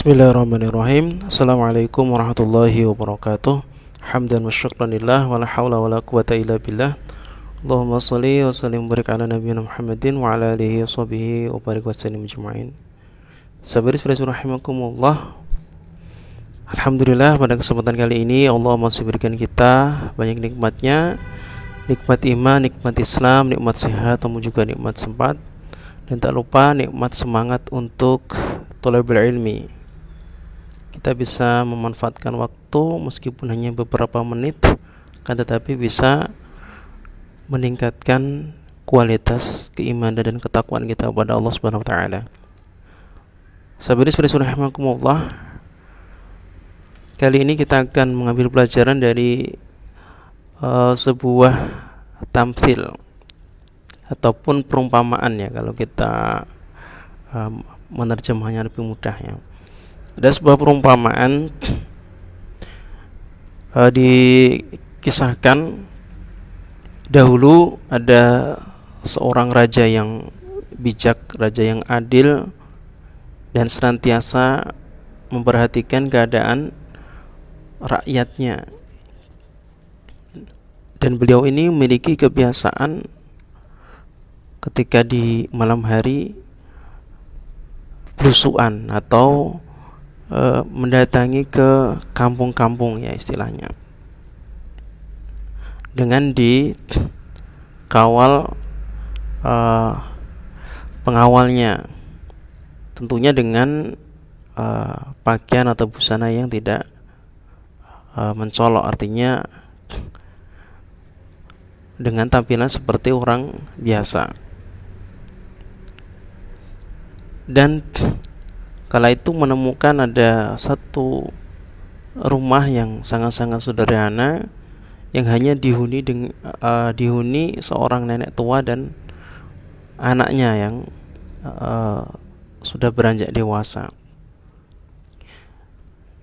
Bismillahirrahmanirrahim. Assalamualaikum warahmatullahi wabarakatuh. Hamdan wa syukranillah wa la hawla wa la quwata illa billah. Allahumma salli wa sallim barik ala nabiyina Muhammadin wa ala alihi wa sahbihi wa barik wa sallim ajma'in. Sabaris rahimakumullah. Alhamdulillah, pada kesempatan kali ini Allah masih berikan kita banyak nikmatnya, nikmat iman, nikmat Islam, nikmat sehat, namun juga nikmat sempat, dan tak lupa nikmat semangat untuk thalabul ilmi. Kita bisa memanfaatkan waktu meskipun hanya beberapa menit, kan tetapi bisa meningkatkan kualitas keimanan dan ketakwaan kita kepada Allah Subhanahu wa taala. Sahabat rahimakumullah, kali ini kita akan mengambil pelajaran dari sebuah tamthil ataupun perumpamaan, ya, kalau kita menerjemahnya lebih mudah, ya. Ada sebuah perumpamaan dikisahkan dahulu ada seorang raja yang bijak, raja yang adil dan senantiasa memperhatikan keadaan rakyatnya. Dan beliau ini memiliki kebiasaan ketika di malam hari belusuan atau mendatangi ke kampung-kampung, ya, istilahnya, dengan dikawal pengawalnya, tentunya dengan pakaian atau busana yang tidak mencolok, artinya dengan tampilan seperti orang biasa. Dan kala itu menemukan ada satu rumah yang sangat-sangat sederhana, yang hanya dihuni seorang nenek tua dan anaknya yang sudah beranjak dewasa.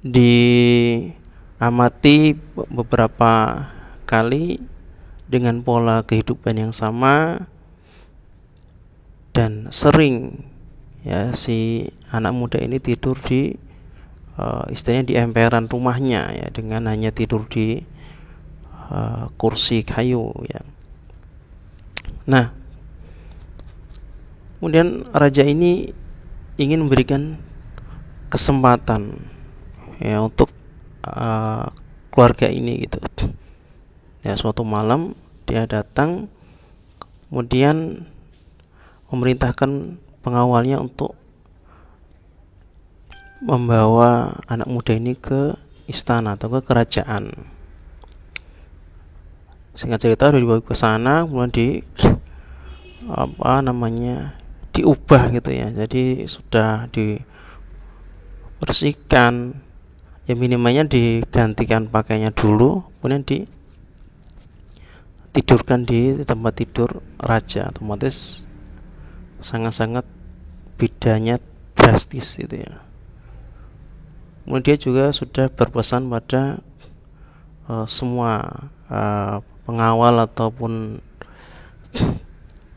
Diamati beberapa kali dengan pola kehidupan yang sama, dan sering, ya, si anak muda ini tidur di istilahnya di emperan rumahnya, ya, dengan hanya tidur di kursi kayu, ya. Nah, kemudian raja ini ingin memberikan kesempatan, ya, untuk keluarga ini, gitu. Ya, suatu malam dia datang, kemudian memerintahkan pengawalnya untuk membawa anak muda ini ke istana atau ke kerajaan. Singkat cerita, dibawa ke sana, kemudian diubah, gitu, ya. Jadi sudah dibersihkan, ya, minimalnya digantikan pakaiannya dulu, kemudian ditidurkan di tempat tidur raja. Otomatis sangat-sangat bedanya drastis, gitu, ya. Kemudian dia juga sudah berpesan pada semua pengawal ataupun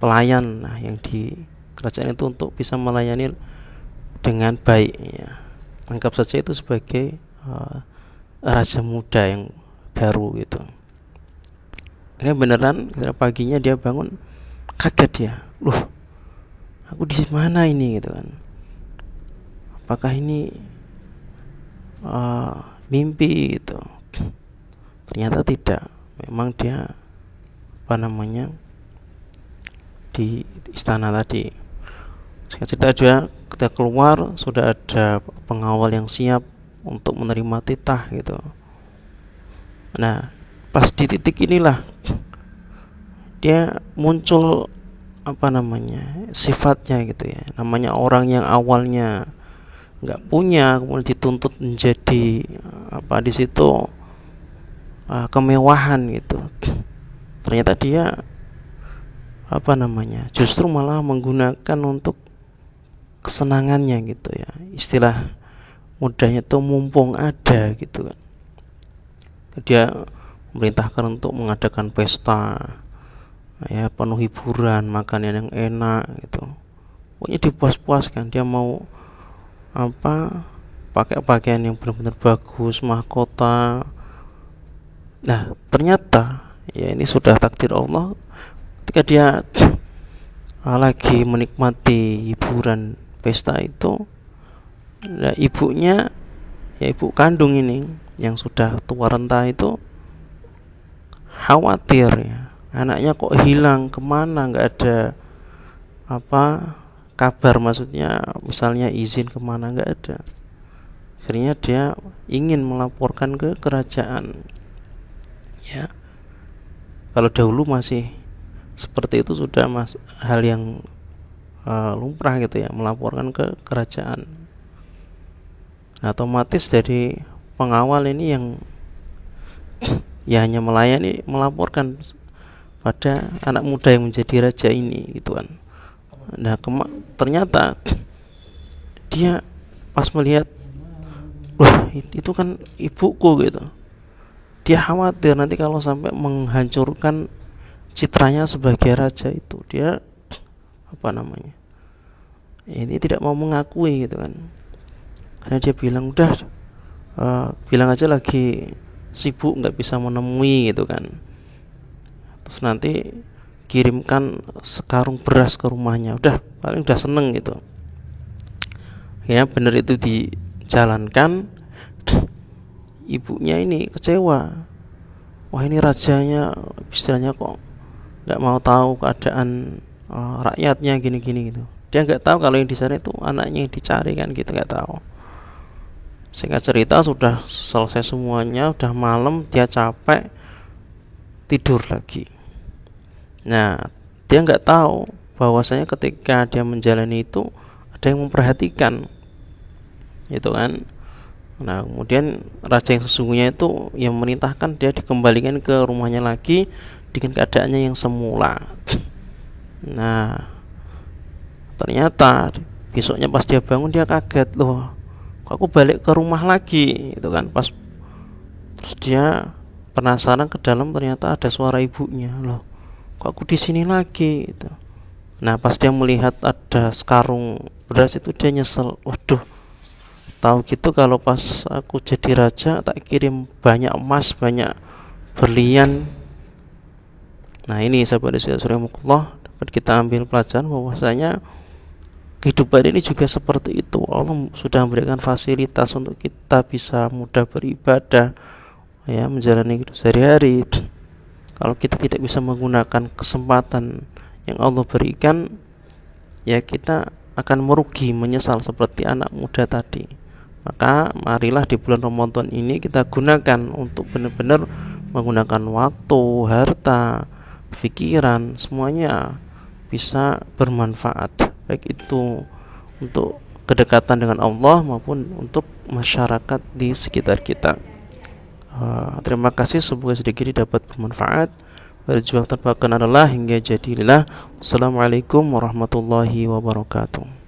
pelayan, yang di kerajaan itu untuk bisa melayani dengan baik, ya. Anggap saja itu sebagai raja muda yang baru, gitu. Ini beneran, paginya dia bangun, kaget dia, loh, aku di mana ini, gitu kan. Apakah ini mimpi, gitu? Ternyata tidak. Memang dia di istana tadi. Cerita dia ketika keluar sudah ada pengawal yang siap untuk menerima titah, gitu. Nah, pas di titik inilah dia muncul sifatnya, gitu, ya. Namanya orang yang awalnya nggak punya, kemudian dituntut menjadi di situ kemewahan, gitu. Ternyata dia justru malah menggunakan untuk kesenangannya, gitu, ya. Istilah mudahnya itu mumpung ada, gitu kan. Dia memerintahkan untuk mengadakan pesta, ya, penuh hiburan, makanan yang enak, gitu. Pokoknya dipuas-puaskan. Dia mau pakai pakaian yang benar-benar bagus, mahkota. Nah, ternyata ya ini sudah takdir Allah ketika dia lagi menikmati hiburan pesta itu. Nah, ibunya, ya ibu kandung ini yang sudah tua renta itu khawatir ya, anaknya kok hilang kemana, nggak ada kabar, maksudnya misalnya izin kemana, nggak ada. Akhirnya dia ingin melaporkan ke kerajaan. Ya, kalau dahulu masih seperti itu sudah hal yang lumrah gitu ya, melaporkan ke kerajaan. Nah, otomatis dari pengawal ini yang ya hanya melayani, melaporkan pada anak muda yang menjadi raja ini gitu kan. Nah, ternyata dia pas melihat, wah itu kan ibuku gitu, dia khawatir nanti kalau sampai menghancurkan citranya sebagai raja itu, dia ini tidak mau mengakui gitu kan. Karena dia bilang udah, bilang aja lagi sibuk nggak bisa menemui gitu kan, terus nanti kirimkan sekarung beras ke rumahnya, paling udah seneng gitu. Akhirnya bener itu dijalankan. Ibunya ini kecewa, wah ini rajanya istilahnya kok nggak mau tahu keadaan rakyatnya gini-gini gitu. Dia nggak tahu kalau yang di sana itu anaknya yang dicari kan gitu, nggak tahu. Singkat cerita sudah selesai semuanya, udah malam, dia capek, tidur lagi. Nah, dia nggak tahu bahwasanya ketika dia menjalani itu ada yang memperhatikan, gitu kan. Nah, kemudian raja yang sesungguhnya itu yang memerintahkan dia dikembalikan ke rumahnya lagi dengan keadaannya yang semula. Nah, ternyata besoknya pas dia bangun dia kaget, loh, kok aku balik ke rumah lagi, gitu kan. Terus dia penasaran ke dalam, ternyata ada suara ibunya, loh, kok aku di sini lagi gitu. Nah, pas dia melihat ada sekarung beras itu dia nyesel, waduh, tahu gitu kalau pas aku jadi raja tak kirim banyak emas, banyak berlian. Nah, ini sahabat rahimakumullah, dapat kita ambil pelajaran bahwasanya kehidupan ini juga seperti itu. Allah sudah memberikan fasilitas untuk kita bisa mudah beribadah, ya, menjalani hidup sehari-hari. Kalau kita tidak bisa menggunakan kesempatan yang Allah berikan, ya kita akan merugi, menyesal seperti anak muda tadi. Maka marilah di bulan Ramadan ini kita gunakan untuk benar-benar menggunakan waktu, harta, pikiran, semuanya bisa bermanfaat, baik itu untuk kedekatan dengan Allah maupun untuk masyarakat di sekitar kita. Terima kasih, semoga sedikit ini dapat bermanfaat. Berjuang tanpa kenal Allah hingga jadilah. Assalamualaikum warahmatullahi wabarakatuh.